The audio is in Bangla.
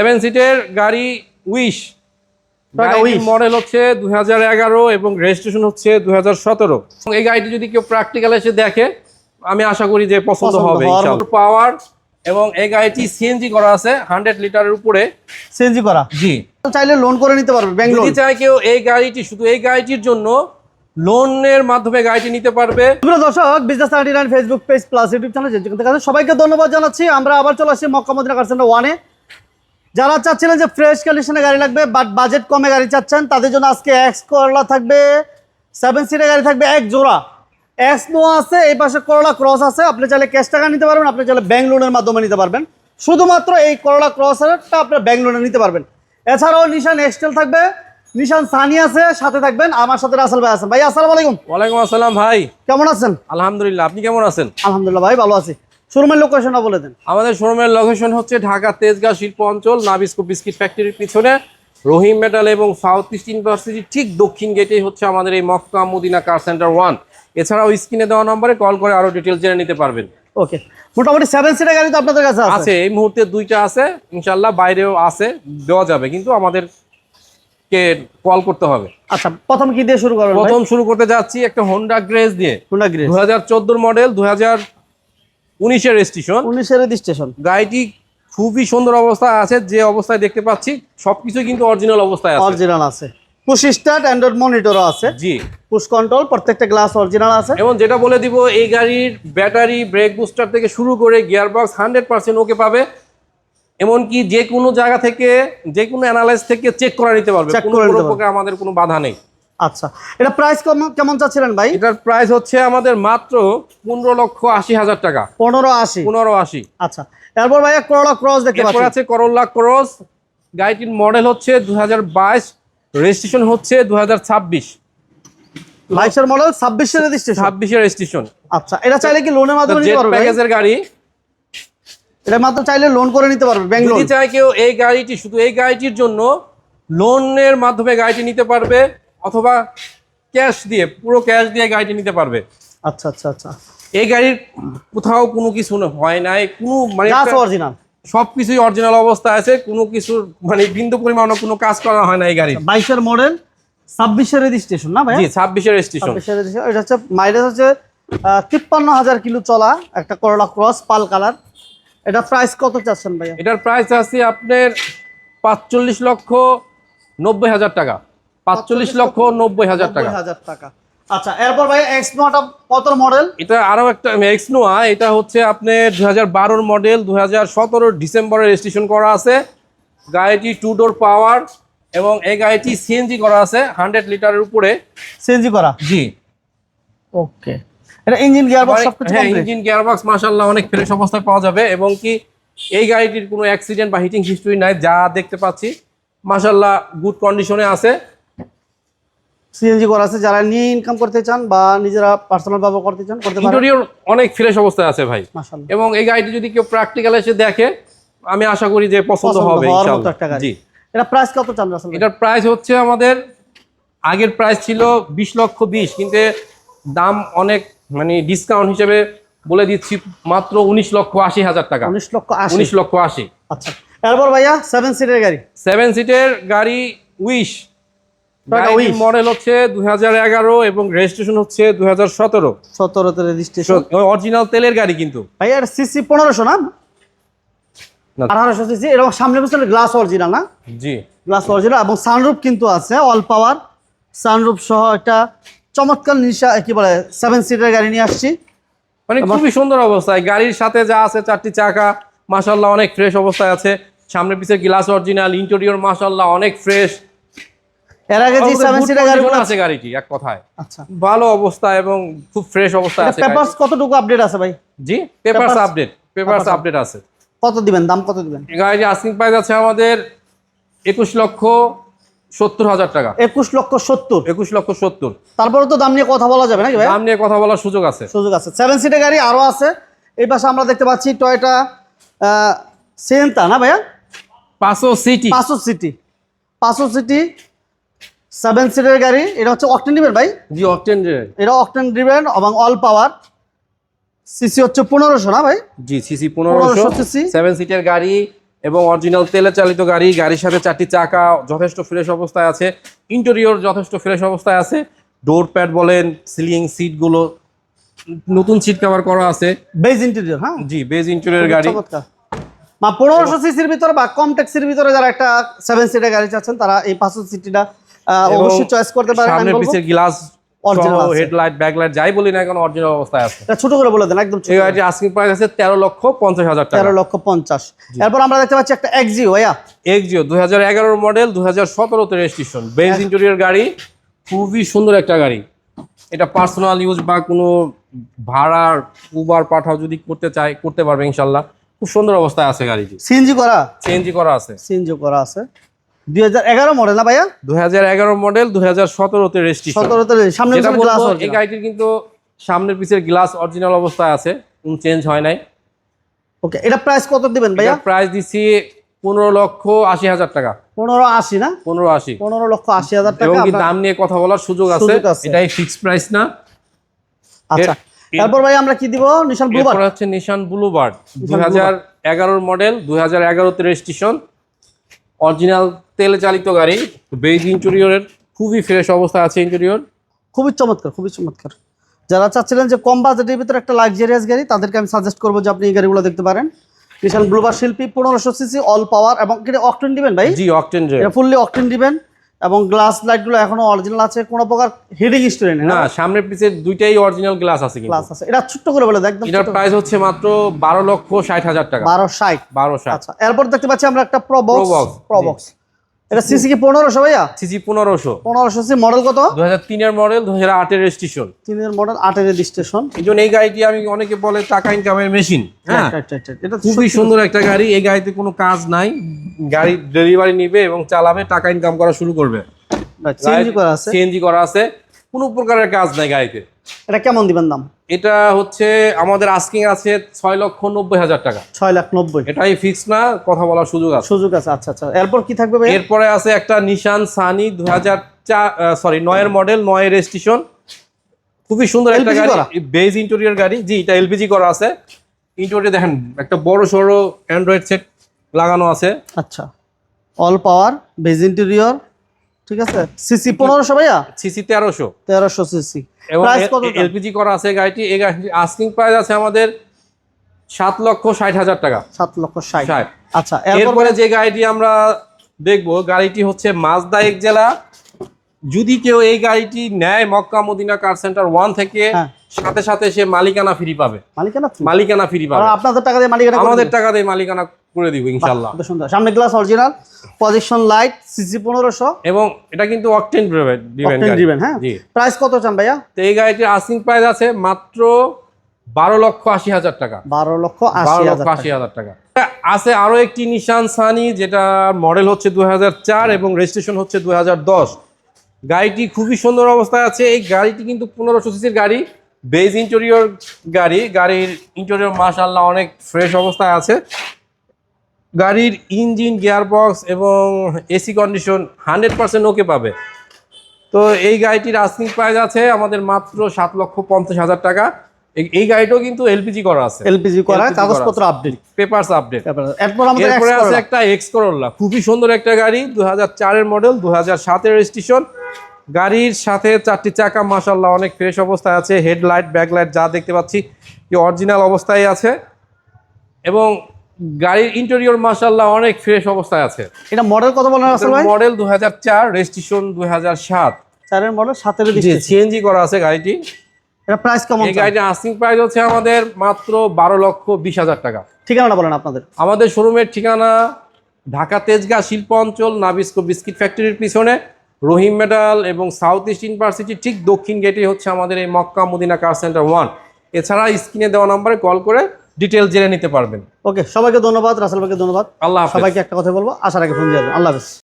7 সিটের গাড়ি উইশ, গাড়ির মডেল হচ্ছে 2011 এবং রেজিস্ট্রেশন হচ্ছে 2017। এই গাড়িটি যদি কেউ প্র্যাকটিক্যাল এসে দেখে আমি আশা করি যে পছন্দ হবে ইনশাআল্লাহ। পাওয়ার এবং এই গাড়িটি সিএনজি করা আছে 100 লিটারের উপরে সিএনজি করা। জি, চাইলে লোন করে নিতে পারবে ব্যাংক লোন। যদি চাই কেউ এই গাড়িটি শুধু এই গাড়িটির জন্য লোনের মাধ্যমে গাড়িটি নিতে পারবে। প্রিয় দর্শক, business 99 Facebook page plus YouTube channel যেখান থেকে সবাইকে ধন্যবাদ জানাচ্ছি। আমরা আবার চলে আসছি মক্কা মদিনা কার সেন্টার 1 এ। যারা চাচ্ছিলেন যে ফ্রেশ কন্ডিশনে গাড়ি লাগবে বাট বাজেট কমে গাড়ি চাচ্ছেন, তাদের জন্য আজকে এক্স করলা থাকবে, 7 সিটের গাড়ি থাকবে এক জোড়া। এক্স নোয়া আছে, এই পাশে করলা ক্রস আছে। আপনি চাইলে ক্যাশ টাকা নিতে পারবেন, আপনি চাইলে ব্যাংক লোনের মাধ্যমে নিতে পারবেন। শুধুমাত্র এই করলা ক্রসেরটা আপনার ব্যাংক লোনে নিতে পারবেন। এছাড়াও নিশান এক্সটেল থাকবে, নিশান সানি আছে, সাথে থাকবেন আমার সাথে রাসেল ভাই আছেন। ভাই আসসালামু আলাইকুম। ওয়ালাইকুম আসসালাম ভাই, কেমন আছেন? আলহামদুলিল্লাহ, আপনি কেমন আছেন? আলহামদুলিল্লাহ ভাই, ভালো আছি। শোরুমের লোকেশনটা বলে দেন। আমাদের শোরুমের লোকেশন হচ্ছে ঢাকা তেজগাঁও শিল্প অঞ্চল, নাবিস্কো বিস্কিট ফ্যাক্টরির পিছনে রহিম মেটাল এবং সাউথ ইস্ট ইউনিভার্সিটির ঠিক দক্ষিণ গেটেই হচ্ছে আমাদের এই মক্কা মদিনা কার সেন্টার 1। এছাড়াও স্ক্রিনে দেওয়া নম্বরে কল করে আরো ডিটেইলস জেনে নিতে পারবেন। ওকে, মোটামুটি 7 সিটের গাড়ি তো আপনাদের কাছে আছে, এই মুহূর্তে 2টা আছে, ইনশাআল্লাহ বাইরেও আছে, দেওয়া যাবে, কিন্তু আমাদেরকে কল করতে হবে। আচ্ছা, প্রথম কি দিয়ে শুরু করবেন? প্রথম শুরু করতে যাচ্ছি একটা হোন্ডা গ্রেস দিয়ে। হোন্ডা গ্রেস 2014 মডেল, 2019 এর রেজিস্ট্রেশন। 19 এর রেজিস্ট্রেশন। গাড়িটি খুবই সুন্দর অবস্থায় আছে, যে অবস্থায় দেখতে পাচ্ছি সবকিছু কিন্তু অরিজিনাল অবস্থায় আছে। অরিজিনাল আছে, পুশ স্টার্ট, অ্যান্ড্রয়েড মনিটরও আছে। জি, পুশ কন্ট্রোল, প্রত্যেকটা গ্লাস অরিজিনাল আছে। এবং যেটা বলে দিব, এই গাড়ির ব্যাটারি, ব্রেক বুস্টার থেকে শুরু করে গিয়ারবক্স 100% ওকে পাবে। এমনকি যে কোনো জায়গা থেকে, যে কোনো অ্যানালাইজ থেকে চেক করে নিতে পারবে, কোনো প্রকার আমাদের কোনো বাধা নেই। আচ্ছা, এটা প্রাইস কেমন চাচ্ছিলেন ভাই? এটার প্রাইস হচ্ছে আমাদের মাত্র 15,80,000 টাকা। 15,80। আচ্ছা, এরপর ভাইয়া করলা ক্রস দেখতে পাচ্ছি। এরপর আছে করলা ক্রস, গাড়িটির মডেল হচ্ছে 2022, রেজিস্ট্রেশন হচ্ছে 2026। 22 এর মডেল, 26 এর রেজিস্ট্রেশন। 26 এর রেজিস্ট্রেশন। আচ্ছা, এটা চাইলে কি লোনের মাধ্যমে নিতে পারবে? প্যাকেজের গাড়ি, এটা মাত্র চাইলে লোন করে নিতে পারবে ব্যাংক লোন। যদি চাই কেউ এই গাড়িটি শুধু এই গাড়িটির জন্য লোনের মাধ্যমে গাড়িটি নিতে পারবে, অথবা ক্যাশ দিয়ে, পুরো ক্যাশ দিয়ে গাড়িটি নিতে পারবে। আচ্ছা আচ্ছা আচ্ছা, এই গাড়ির কোথাও কোনো কিছু হয় নাই, কোনো মানে অরিজিনাল, সবকিছুই অরিজিনাল অবস্থায় আছে, কোনো কিছু মানে বিন্দু পরিমাণও কোনো কাজ করা হয় না এই গাড়ি। 22 এর মডেল, 26 এর রেজিস্ট্রেশন না ভাই? জি, 26 এর রেজিস্ট্রেশন। এটা হচ্ছে মাইলেজ হচ্ছে 53,000 কিলো চলা একটা করলা ক্রস পাল কালার। এটা প্রাইস কত চাচ্ছেন ভাই? এটার প্রাইস আছে আপনার 45,90,000 টাকা। 45,90,000 টাকা। আচ্ছা, এরপর ভাই এক্স নোয়াটা কত মডেল? এটা আরো একটা এক্স নোয়া, এটা হচ্ছে আপনার 2012 মডেল, 2017 ডিসেম্বরে রেজিস্ট্রেশন করা আছে। গাড়িটি 2 ডোর পাওয়ার এবং এই গাড়িটি সিএনজি করা আছে 100 লিটারের উপরে। সিএনজি করা? জি। ওকে, এটা ইঞ্জিন গিয়ারবক্স সবকিছু কমপ্লিট? ইঞ্জিন গিয়ারবক্স মাশাআল্লাহ অনেক ফ্রেশ অবস্থায় পাওয়া যাবে, এবং কি এই গাড়িটির কোনো অ্যাক্সিডেন্ট বা হিটিং হিস্টরি নাই, যা দেখতে পাচ্ছি মাশাআল্লাহ গুড কন্ডিশনে আছে। সিএনজি করা আছে, যারা নিয়ে ইনকাম করতে চান বা নিজেরা পার্সোনাল ব্যবহার করতে চান করতে পারেন। ইন্টেরিয়র অনেক ফ্রেশ অবস্থায় আছে ভাই মাশাআল্লাহ। এবং এই গাড়িটি যদি কেউ প্র্যাকটিক্যাল এসে দেখে আমি আশা করি যে পছন্দ হবে ইনশাআল্লাহ। জি, এটা প্রাইস কত চান রাসেল? এটার প্রাইস হচ্ছে আমাদের আগের প্রাইস ছিল 20,20,000, কিন্তু দাম অনেক মানে ডিসকাউন্ট হিসেবে বলে দিচ্ছি মাত্র 19,80,000 টাকা। 19,80,000। আচ্ছা, এরপর ভাইয়া 7 সিটের গাড়ি। 7 সিটের গাড়ি উইশ, গাড়ির মডেল হচ্ছে 2011 এবং রেজিস্ট্রেশন হচ্ছে 2017। 17 তে রেজিস্ট্রেশন, অরিজিনাল তেলের গাড়ি কিন্তু ভাইয়া। এর সিসি 1500 না? 1800 সিসি। এর সামনে পিছনে গ্লাস অরিজিনাল না? জি, গ্লাস অরিজিনাল, এবং সানরুফ কিন্তু আছে, অল পাওয়ার সানরুফ সহ একটা চমৎকার নিশা কি বলে 7 সিটের গাড়ি নিয়ে আসছি। মানে খুবই সুন্দর অবস্থায়, গাড়ির সাথে যা আছে 4টি চাকা মাশাআল্লাহ অনেক ফ্রেশ অবস্থায় আছে, সামনে পিছে গ্লাস অরিজিনাল, ইন্টেরিয়র মাশাআল্লাহ অনেক ফ্রেশ। এর আগে যে 7 সিটের গাড়ি আছে গাড়িটি এক কথায় আচ্ছা ভালো অবস্থা এবং খুব ফ্রেশ অবস্থায় আছে। পেপারস কতটুকু আপডেট আছে ভাই? জি, পেপারস আপডেট আছে। কত দিবেন, দাম কত দিবেন? গাড়িটি আস্কিং প্রাইস আছে আমাদের 21,70,000 টাকা। 21,70,000। 21,70,000। তারপরে তো দাম নিয়ে কথা বলা যাবে নাকি ভাই? দাম নিয়ে কথা বলার সুযোগ আছে। 7 সিটের গাড়ি আরো আছে। এই পাশে আমরা দেখতে পাচ্ছি টয়োটা সিয়েন্তা না ভাইয়া? পাঁচো সিটি 7 সিটের গাড়ি। এটা হচ্ছে অকটেন ড্রিভেন ভাই? জি, অকটেন ড্রিভেন। এটা অকটেন ড্রিভেন এবং অল পাওয়ার। সিসি হচ্ছে 1500 না ভাই? জি, সিসি 1500 সিসি। 7 সিটের গাড়ি, এবং অরিজিনাল তেলে চালিত গাড়ি, গাড়ির সাথে 4টি চাকা যথেষ্ট ফ্রেশ অবস্থায় আছে, ইন্টেরিয়র যথেষ্ট ফ্রেশ অবস্থায় আছে, ডোর প্যাড বলেন, সিলিং সিটগুলো নতুন সিট কভার করা আছে, বেজ ইন্টেরিয়র। হ্যাঁ জি বেজ ইন্টেরিয়র গাড়ি। 1500 সিসির ভিতরে বা কম ট্যাক্সির ভিতরে যারা একটা 7 সিটের গাড়ি চাচ্ছেন তারা এই 500 সিটিটা অবশ্যই চয়েস করতে পারেন। সামনের পিছের গ্লাস অরিজিনাল আছে, হেডলাইট ব্যাকলাইট যাই বলি না কেন অরিজিনাল অবস্থায় আছে। এটা ছোট করে বলে দেন একদম ছোট। এই গাড়িটির আস্কিং প্রাইস আছে 13,50,000 টাকা। 13,50,000। এরপর আমরা দেখতে পাচ্ছি একটা এক্সিও। এক্সিও 2011 মডেল, 2017 তে রেজিস্ট্রেশন, বেজ ইন্টেরিয়র গাড়ি, খুবই সুন্দর একটা গাড়ি। এটা পার্সোনাল ইউজ বা কোনো ভাড়ার উবার পাঠাও যদি করতে চাই করতে পারবে ইনশাল্লাহ। খুব সুন্দর অবস্থায় আছে গাড়িটি। সিএনজি করা, সিএনজি করা আছে, সিএনজি করা আছে। 2011 মডেল না ভাইয়া? 2011 মডেল, 2017 তে রেজিস্ট্রেশন। 17 তে সামনে যেটা পিছনে গ্লাস বলবো, এই অরিজিনাল। গাড়িটির কিন্তু সামনের পিছের গ্লাস অরিজিনাল অবস্থায় আছে, কোনো চেঞ্জ হয় নাই। ওকে, এটা প্রাইস কত দিবেন ভাইয়া? প্রাইস দিছি 15,80,000 টাকা। 1580 না? 15,80। 15,80,000 টাকা। এবং কি দাম নিয়ে কথা বলার সুযোগ আছে, এটাই ফিক্সড প্রাইস না। আচ্ছা, তারপর ভাই আমরা কি দিব? নিশান ব্লুবার্ড। এরপর হচ্ছে নিশান ব্লুবার্ড 2011 মডেল, 2011 তে রেজিস্ট্রেশন, অরিজিনাল তেলে চালিত গাড়ি, বেজ ইন্টেরিয়রের খুবই ফ্রেশ অবস্থায় আছে ইন্টেরিয়র। খুবই চমৎকার, খুবই চমৎকার। যারা চাচ্ছিলেন যে কম বাজেটের ভিতরে একটা লাক্সারিয়াস গাড়ি, তাদেরকে আমি সাজেস্ট করবো যে আপনি এই গাড়িগুলো দেখতে পারেন। নিশান ব্লুবার্ড শিল্পী 1500 সিসি অল পাওয়ার, এবং এটা অকটেন দিবেন ভাই? জি অকটেন, এটা ফুললি অকটেন দিবেন, এবং গ্লাস লাইটগুলো এখনো অরিজিনাল আছে, কোনো প্রকার হিডিং হিস্টরি নেই না, সামনের পিছের দুইটাই অরিজিনাল গ্লাস আছে কিন্তু। গ্লাস আছে। এটা ছোট্ট করে বলে দেন একদম। এটার প্রাইস হচ্ছে মাত্র 12,60,000 টাকা। 1260। 12,60। আচ্ছা, এরপর দেখতে পাচ্ছি আমরা একটা প্রবক্স। এটা সিসি কি 1500 ভাইয়া? সিসি 1500। 1500 সিসি। মডেল কত? 2003 এর মডেল, 2008 এর রেজিস্ট্রেশন। 3 এর মডেল, 8 এর রেজিস্ট্রেশন। এই জন্য এই গাড়িটি আমি অনেকে বলে টাকা ইনকামের মেশিন। হ্যাঁ, এটা খুবই সুন্দর একটা গাড়ি। এই গাড়িতে কোনো কাজ নাই, গাড়ি ডেলিভারি নিবে এবং চালাবে, টাকা ইনকাম করা শুরু করবে। সিএনজি করা আছে, সিএনজি করা আছে, কোনো প্রকারের কাজ নাই গাড়িতে। এটা কেমন দিবেন দাম? এটা হচ্ছে আমাদের আস্কিং আছে 6,90,000 টাকা। 6,90,000। এটাই ফিক্স না, কথা বলার সুযোগ আছে। সুযোগ আছে। আচ্ছা আচ্ছা, এরপর কি থাকবে ভাই? এরপরে আছে একটা নিশান সানি 9 এর মডেল, 9 এর রেজিস্ট্রেশন, খুবই সুন্দর একটা গাড়ি, বেজ ইন্টেরিয়র গাড়ি। জি, এটা এলপিজি করা আছে। ইন্টেরিয়র দেখেন একটা বড় সড়ো অ্যান্ড্রয়েড সেট লাগানো আছে। আচ্ছা, অল পাওয়ার, বেজ ইন্টেরিয়র, ঠিক আছে। সিসি 1500 ভাইয়া? সিসি 1300। 1300 সিসি। এবং প্রাইস কত? এলপিজি করা আছে গাড়িটি। এই গাড়িটি আস্কিং প্রাইস আছে আমাদের 7,60,000 টাকা। 7,60,000। আচ্ছা, এরপরে যে গাড়িটি আমরা দেখবো, গাড়িটি হচ্ছে মাজদা এক্সেলা। যদি কেউ এই গাড়িটি নেয় মক্কা মদিনা কার সেন্টার 1 থেকে, সাথে সাথে সে মালিকানা ফ্রি পাবে। মালিকানা ফ্রি পাবে। আপনাদের টাকা দিয়ে মালিকানা? আমাদের টাকা দিয়ে মালিকানা করে দিব ইনশাআল্লাহ। সুন্দর। সামনে glass original, position light, CC 1500, এবং এটা কিন্তু অকটেন দিবেন। হ্যাঁ, প্রাইস কত চান ভাইয়া? তো এই গাড়িটির আস্কিং প্রাইস আছে মাত্র 12,80,000 টাকা। 12,80,000 টাকা। আছে আরো একটি নিশান সানি, যেটা মডেল হচ্ছে 2004 এবং রেজিস্ট্রেশন হচ্ছে 2010। গাড়িটি খুবই সুন্দর অবস্থায় আছে। এই গাড়িটি কিন্তু 1500 সিসির গাড়ি, বেজ ইন্টেরিয়র গাড়ি। গাড়ির ইন্টেরিয়র মাশাআল্লাহ অনেক ফ্রেশ অবস্থায় আছে। গাড়ির ইঞ্জিন, গিয়ারবক্স এবং এসি কন্ডিশন 100% ওকে পাবে। তো এই গাড়িটির আস্কিং প্রাইস আছে আমাদের মাত্র 7,50,000 টাকা। এই গাড়িটাও কিন্তু এলপিজি করা আছে। এলপিজি করা, কাগজপত্র আপডেট, পেপারস আপডেট। এরপরে আছে একটা এক্স করোলা, খুবই সুন্দর একটা গাড়ি, 2004 এর মডেল, 2007 এর রেজিস্ট্রেশন। গাড়ির সাথে 4টি চাকা মাশাআল্লাহ অনেক ফ্রেশ অবস্থায় আছে। হেডলাইট, ব্যাকলাইট যা দেখতে পাচ্ছি অরিজিনাল অবস্থায় আছে, এবং গাড়ির ইন্টেরিয়র মাশাআল্লাহ অনেক ফ্রেশ অবস্থায় আছে। এটা মডেল কত বলেন আসলে ভাই? Model 2004, registration 2007। 4 এর মডেল, 7 এর রেজিস্ট্রেশন, সিএনজি করা আছে গাড়িটি। এটা প্রাইস কেমন? এই গাড়িটির আস্কিং প্রাইস হচ্ছে আমাদের মাত্র 12,20,000 টাকা। ঠিকানাটা বলেন আপনাদের। আমাদের শোরুমের ঠিকানা ঢাকা তেজগাঁ শিল্প অঞ্চল, নাবিস্কো বিস্কিট ফ্যাক্টরির পিছনে, রহিম মেডাল এবং সাউথ ইস্ট ইউনিভার্সিটি ঠিক দক্ষিণ গেটে হচ্ছে আমাদের এই মক্কা মদিনা কার সেন্টার 1। এছাড়া স্ক্রিনে দেওয়া নম্বরে কল করে ডিটেল জেনে নিতে পারবেন। ওকে, সবাইকে ধন্যবাদ। রাসেল ভাইকে ধন্যবাদ। আল্লাহ হাফেজ। সবাইকে একটা কথা বলবো, আসার আগে ফোন দিয়ে দেবেন। আল্লাহ হাফেজ।